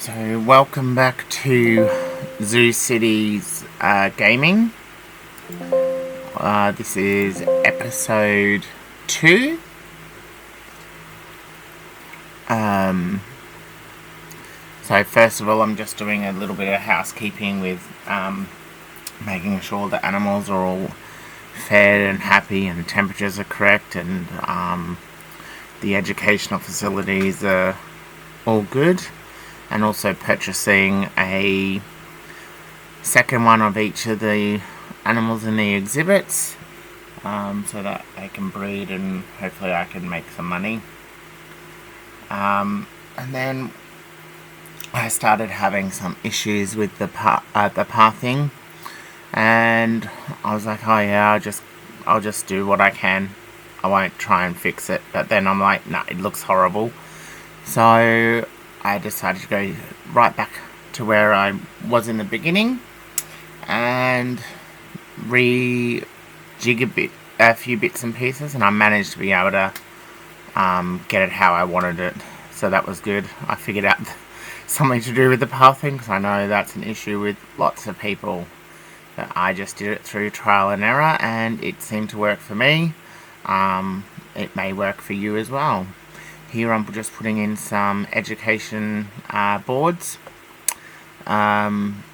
So welcome back to Zoo City's gaming. This is episode 2. So first of all, I'm just doing a little bit of housekeeping with making sure the animals are all fed and happy and the temperatures are correct, and the educational facilities are all good. And also purchasing a second one of each of the animals in the exhibits, so that they can breed and hopefully I can make some money. And then I started having some issues with the pathing, and I was like, oh yeah, I'll just do what I can. I won't try and fix it. But then I'm like, no, it looks horrible. So I decided to go right back to where I was in the beginning and rejig a few bits and pieces, and I managed to be able to get it how I wanted it. So that was good. I figured out something to do with the pathing, because I know that's an issue with lots of people. But I just did it through trial and error, and it seemed to work for me. It may work for you as well. Here I'm just putting in some education boards. On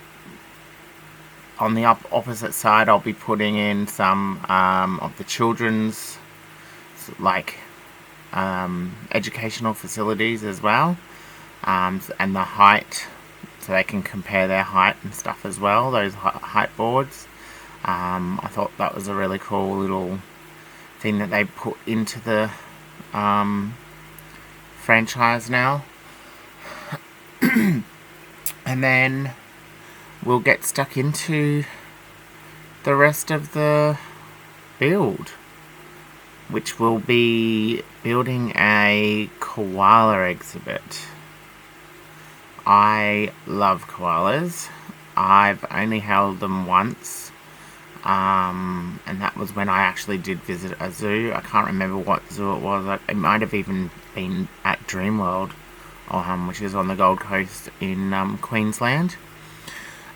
the opposite side, I'll be putting in some of the children's educational facilities as well, and the height, so they can compare their height and stuff as well, those height boards. I thought that was a really cool little thing that they put into the franchise now. And then we'll get stuck into the rest of the build, which will be building a koala exhibit. I love koalas. I've only held them once, and that was when I actually did visit a zoo. I can't remember what zoo it was. It might have even been at Dreamworld, which is on the Gold Coast in Queensland.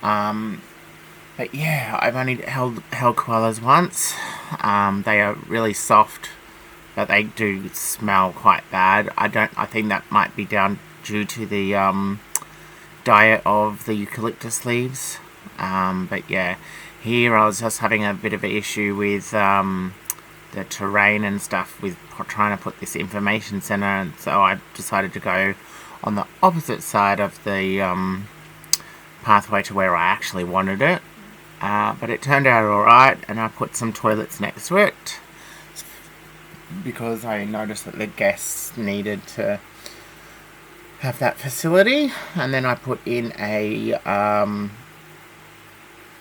But yeah, I've only held koalas once. They are really soft, but they do smell quite bad. I think that might be due to the diet of the eucalyptus leaves. But yeah, here I was just having a bit of an issue with the terrain and stuff with trying to put this information center, and so I decided to go on the opposite side of the pathway to where I actually wanted it. But it turned out alright, and I put some toilets next to it because I noticed that the guests needed to have that facility. And then I put in a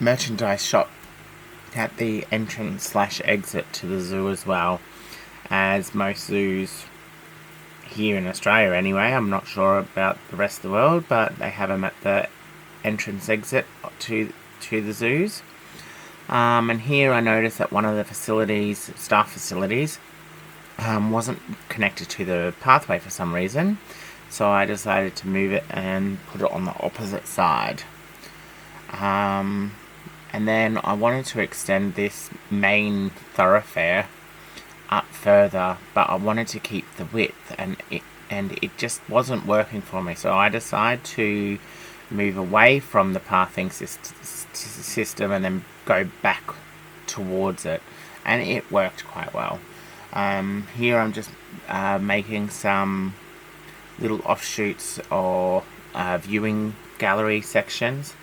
merchandise shop at the entrance/exit to the zoo as well, as most zoos here in Australia anyway. I'm not sure about the rest of the world, but they have them at the entrance exit to the zoos. And here I noticed that one of the staff facilities, wasn't connected to the pathway for some reason, so I decided to move it and put it on the opposite side. And then I wanted to extend this main thoroughfare up further, but I wanted to keep the width, and it just wasn't working for me. So I decided to move away from the pathing system and then go back towards it, and it worked quite well. Here I'm just making some little offshoots or viewing gallery sections,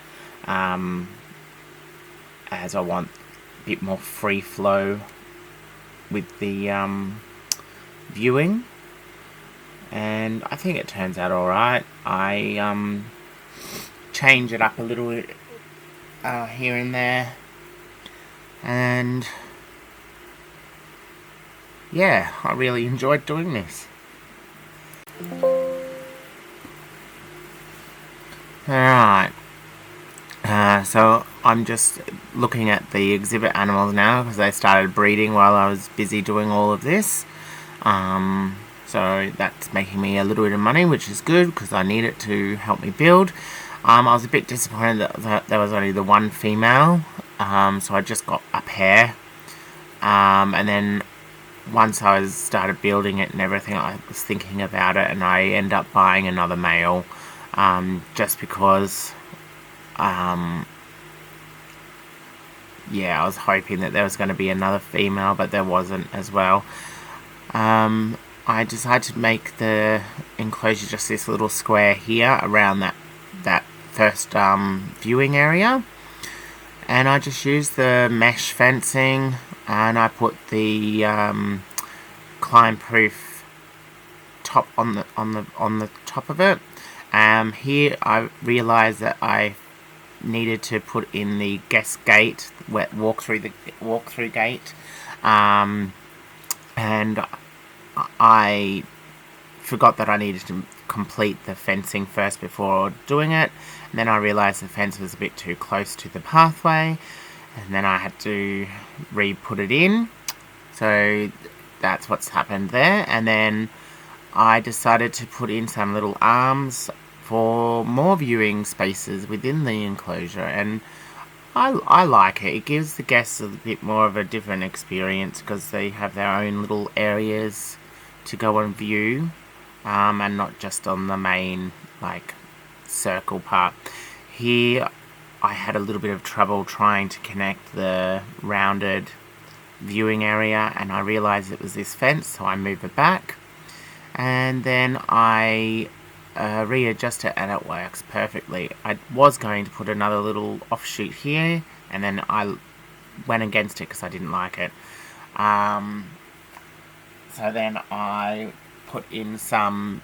as I want a bit more free flow with the viewing, and I think it turns out alright. I change it up a little bit here and there, and yeah, I really enjoyed doing this. Alright, so I'm just looking at the exhibit animals now, because they started breeding while I was busy doing all of this. so that's making me a little bit of money, which is good because I need it to help me build. I was a bit disappointed that there was only the one female, so I just got a pair, and then once I started building it and everything, I was thinking about it, and I end up buying another male, just because, yeah, I was hoping that there was going to be another female, but there wasn't as well. I decided to make the enclosure just this little square here around that first viewing area, and I just used the mesh fencing, and I put the climb proof top on the top of it. Here I realized that I needed to put in the guest gate, walk through gate, and I forgot that I needed to complete the fencing first before doing it, and then I realized the fence was a bit too close to the pathway, and then I had to re-put it in. So that's what's happened there. And then I decided to put in some little arms for more viewing spaces within the enclosure, and I like it. It gives the guests a bit more of a different experience because they have their own little areas to go and view, and not just on the main circle part. Here I had a little bit of trouble trying to connect the rounded viewing area, and I realized it was this fence, so I moved it back, and then I readjust it, and it works perfectly. I was going to put another little offshoot here, and then I went against it because I didn't like it. So then I put in some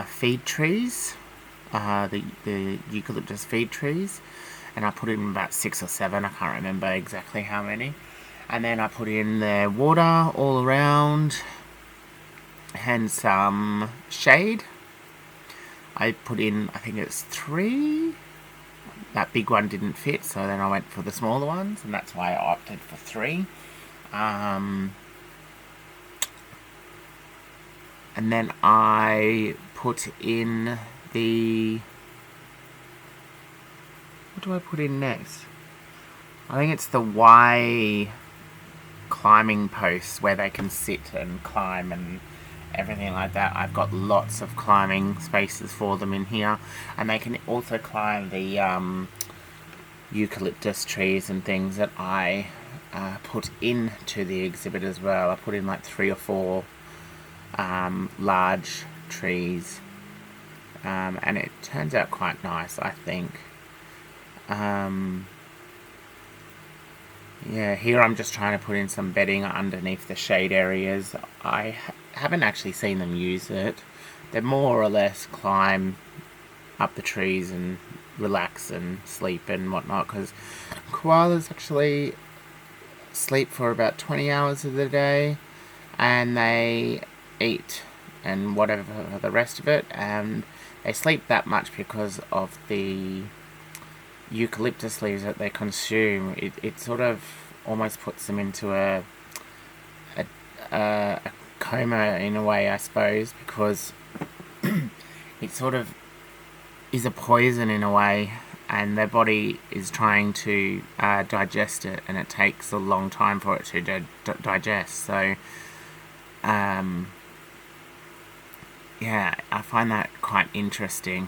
feed trees, the eucalyptus feed trees, and I put in about 6 or 7, I can't remember exactly how many. And then I put in the water all around, and some shade. I put in, I think it's 3. That big one didn't fit, so then I went for the smaller ones, and that's why I opted for 3. And then I put in the... What do I put in next? I think it's the Y climbing posts where they can sit and climb and everything like that. I've got lots of climbing spaces for them in here, and they can also climb the eucalyptus trees and things that I put into the exhibit as well. I put in 3 or 4 large trees, and it turns out quite nice, I think. Yeah, here I'm just trying to put in some bedding underneath the shade areas. I haven't actually seen them use it. They more or less climb up the trees and relax and sleep and whatnot, because koalas actually sleep for about 20 hours of the day, and they eat and whatever for the rest of it, and they sleep that much because of the eucalyptus leaves that they consume. It sort of almost puts them into a coma in a way, I suppose, because it sort of is a poison in a way, and their body is trying to digest it, and it takes a long time for it to digest. So yeah, I find that quite interesting.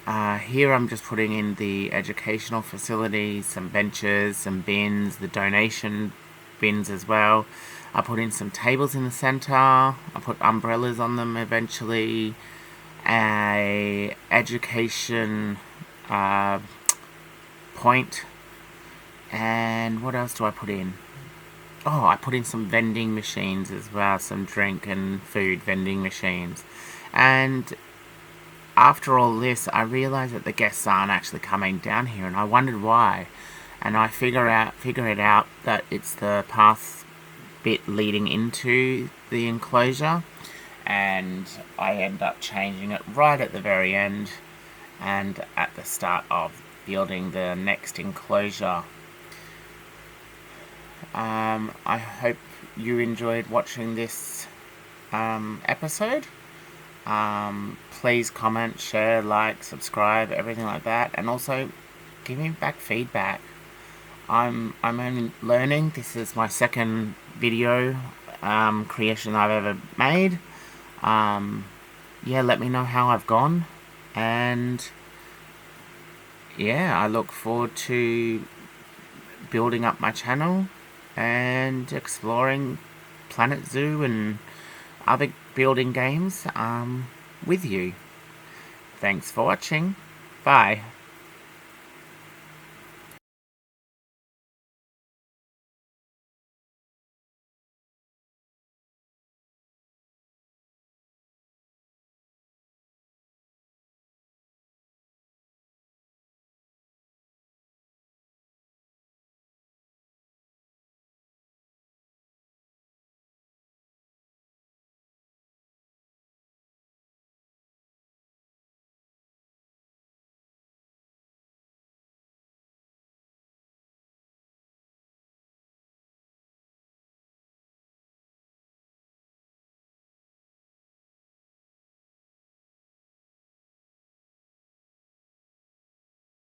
Here I'm just putting in the educational facilities, some benches, some bins, the donation bins as well. I put in some tables in the centre. I put umbrellas on them eventually. A education point. And what else do I put in? Oh, I put in some vending machines as well, some drink and food vending machines. And after all this, I realised that the guests aren't actually coming down here, and I wondered why. And I figure it out that it's the path bit leading into the enclosure, and I end up changing it right at the very end and at the start of building the next enclosure. I hope you enjoyed watching this episode. Please comment, share, like, subscribe, everything like that, and also give me back feedback. I'm only learning. This is my second video creation I've ever made. Yeah, let me know how I've gone, and yeah, I look forward to building up my channel and exploring Planet Zoo and other building games with you. Thanks for watching. Bye.